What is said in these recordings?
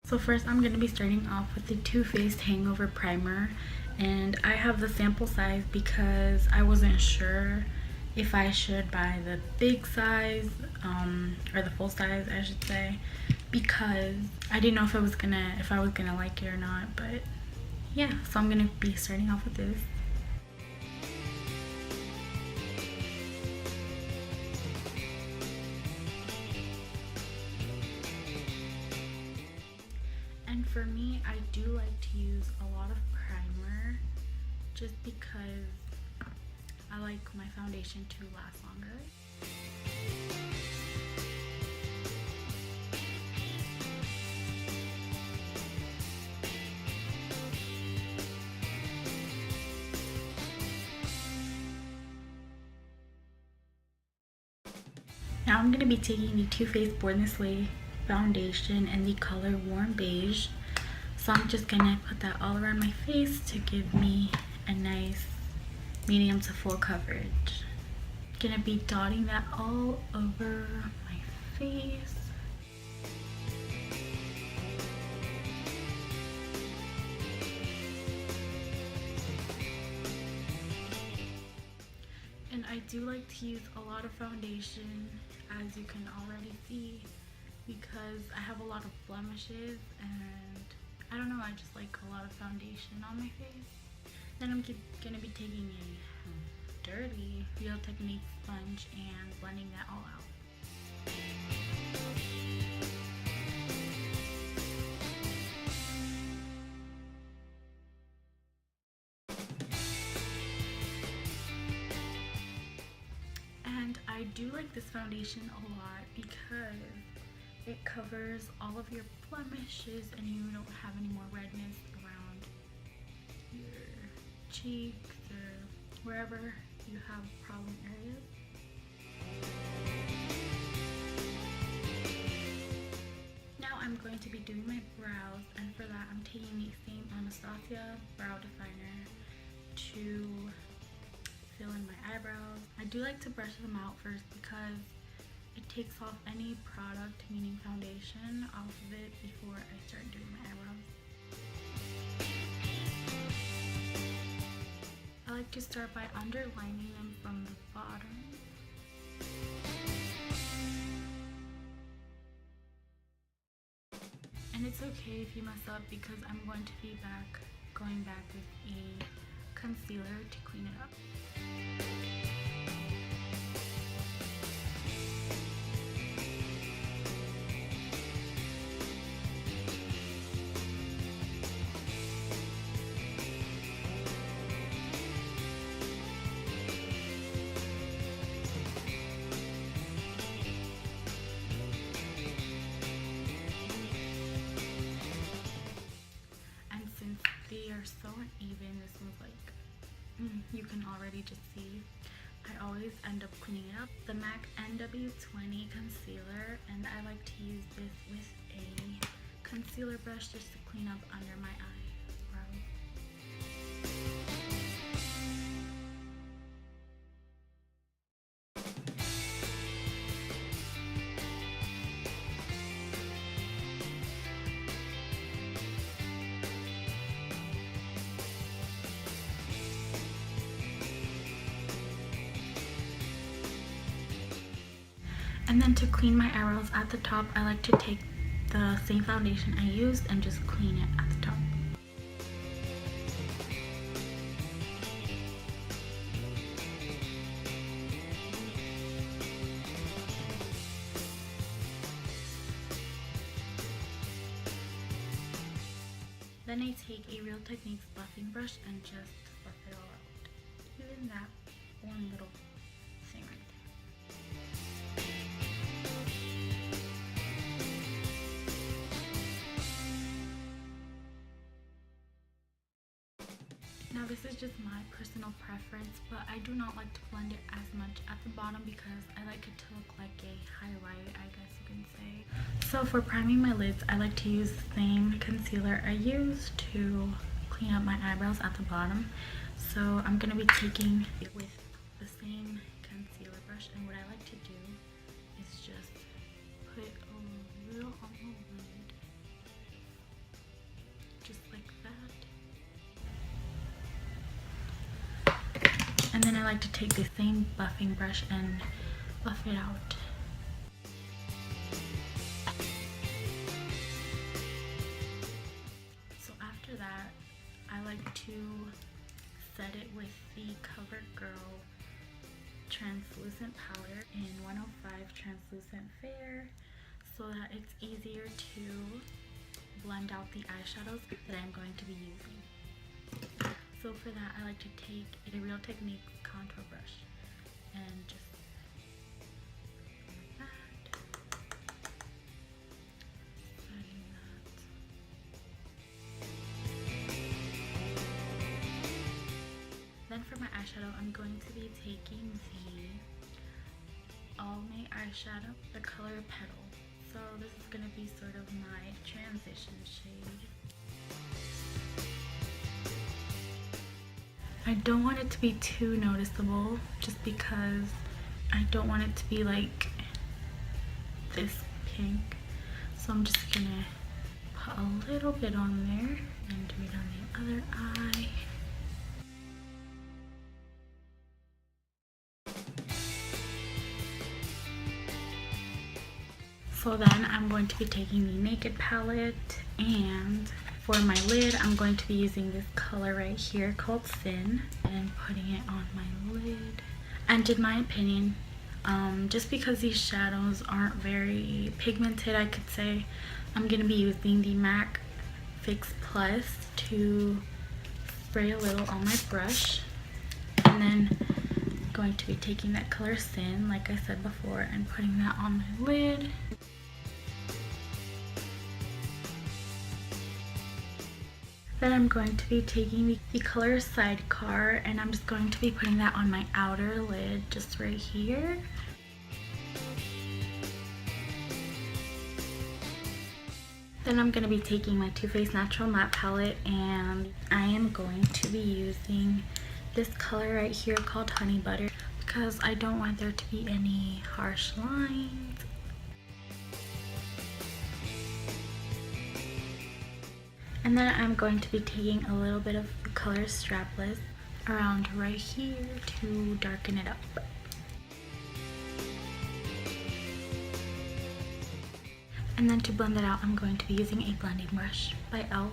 So first I'm going to be starting off with the Too Faced Hangover Primer, and I have the sample size because I wasn't sure if I should buy the big size or the full size I should say, because I didn't know if I was gonna like it or not. But yeah, so I'm gonna be starting off with this. And for me, I do like to use a lot of primer just because I like my foundation to last longer. Now I'm going to be taking the Too Faced Born This Way foundation in the color Warm Beige. So I'm just going to put that all around my face to give me a nice medium to full coverage. Gonna be dotting that all over my face. And I do like to use a lot of foundation, as you can already see, because I have a lot of blemishes and I don't know, I just like a lot of foundation on my face. Then I'm gonna be taking a dirty Real Technique sponge and blending that all out. And I do like this foundation a lot because it covers all of your blemishes and you don't have any more redness around your cheeks or wherever you have problem areas. Now I'm going to be doing my brows, and for that I'm taking the same Anastasia brow definer to fill in my eyebrows. I do like to brush them out first because it takes off any product, meaning foundation, off of it before I start doing my eyebrows. I like to start by underlining them from the bottom. And it's okay if you mess up because I'm going to be going back with a concealer to clean it up. They are so uneven. This one's like, you can already just see. I always end up cleaning it up. The MAC NW20 concealer, and I like to use this with a concealer brush just to clean up under my eyebrows. And then to clean my eyebrows at the top, I like to take the same foundation I used and just clean it at the top. Then I take a Real Techniques buffing brush and just buff it all out. Even that one little thing right there. Now this is just my personal preference, but I do not like to blend it as much at the bottom because I like it to look like a highlight, I guess you can say. So for priming my lids, I like to use the same concealer I use to clean up my eyebrows at the bottom. So I'm going to be taking it with the same concealer brush, and what I like to do is just put a little on the lid And then I like to take the same buffing brush and buff it out. So after that, I like to set it with the Covergirl translucent powder in 105 translucent fair, so that it's easier to blend out the eyeshadows that I'm going to be using. So for that, I like to take a Real Technique contour brush and just like that, setting that. Then for my eyeshadow, I'm going to be taking the All May eyeshadow, the color Petal. So this is going to be sort of my transition shade. I don't want it to be too noticeable, just because I don't want it to be like this pink. So I'm just going to put a little bit on there and do it on the other eye. So then I'm going to be taking the Naked palette, and for my lid I'm going to be using this color right here called Sin and putting it on my lid. And in my opinion, just because these shadows aren't very pigmented, I could say, I'm going to be using the MAC Fix Plus to spray a little on my brush, and then I'm going to be taking that color Sin, like I said before, and putting that on my lid. Then I'm going to be taking the color Sidecar, and I'm just going to be putting that on my outer lid, just right here. Then I'm going to be taking my Too Faced Natural Matte palette, and I am going to be using this color right here called Honey Butter, because I don't want there to be any harsh lines. And then I'm going to be taking a little bit of the color Strapless around right here to darken it up. And then to blend it out, I'm going to be using a blending brush by e.l.f.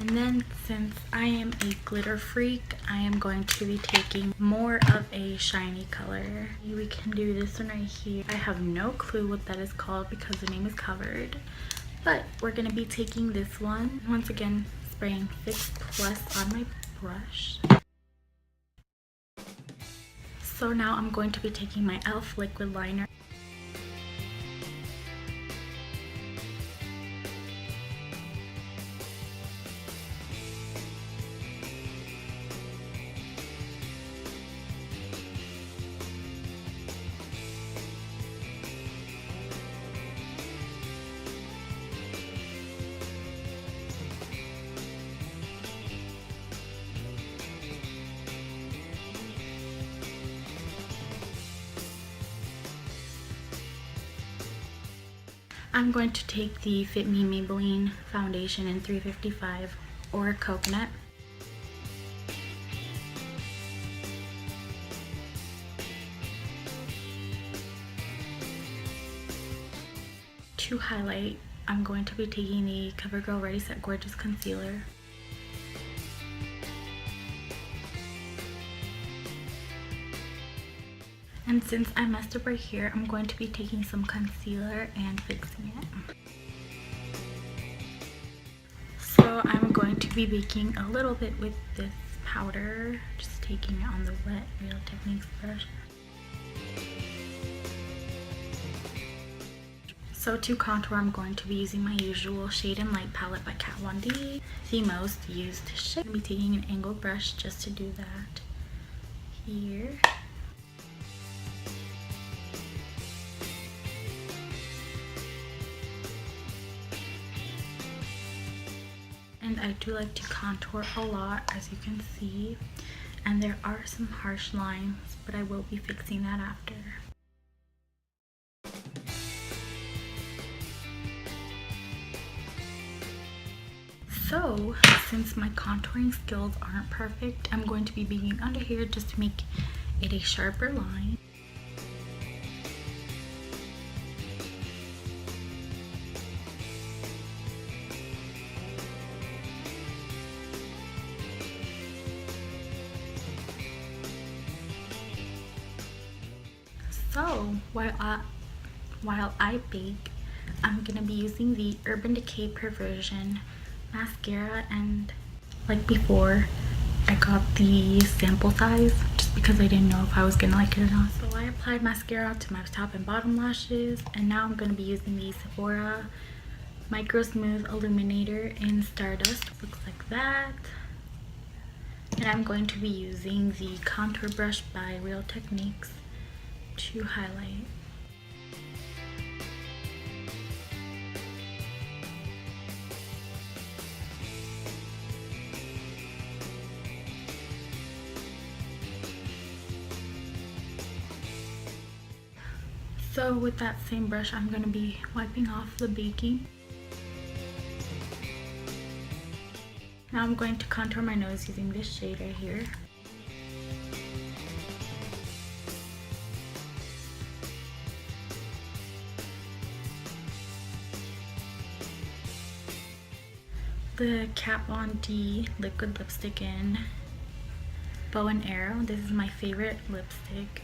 And then, since I am a glitter freak, I am going to be taking more of a shiny color. We can do this one right here. I have no clue what that is called because the name is covered, but we're going to be taking this one. Once again, spraying Fix Plus on my brush. So now I'm going to be taking my e.l.f. liquid liner. I'm going to take the Fit Me Maybelline foundation in 355 or Coconut. To highlight, I'm going to be taking the Covergirl Ready Set Gorgeous Concealer. And since I messed up right here, I'm going to be taking some concealer and fixing it. So I'm going to be baking a little bit with this powder, just taking it on the wet Real Techniques brush. So to contour, I'm going to be using my usual Shade and Light palette by Kat Von D, the most used shade. I'm going to be taking an angled brush just to do that here. And I do like to contour a lot, as you can see, and there are some harsh lines, but I will be fixing that after. So since my contouring skills aren't perfect, I'm going to be beginning under here just to make it a sharper line. So while I bake, I'm gonna be using the Urban Decay Perversion mascara, and like before, I got the sample size just because I didn't know if I was gonna like it or not. So I applied mascara to my top and bottom lashes, and now I'm gonna be using the Sephora Micro Smooth Illuminator in Stardust. Looks like that. And I'm going to be using the contour brush by Real Techniques to highlight. So with that same brush, I'm going to be wiping off the baking. Now I'm going to contour my nose using this shade right here. The Kat Von D liquid lipstick in Bow and Arrow. This is my favorite lipstick.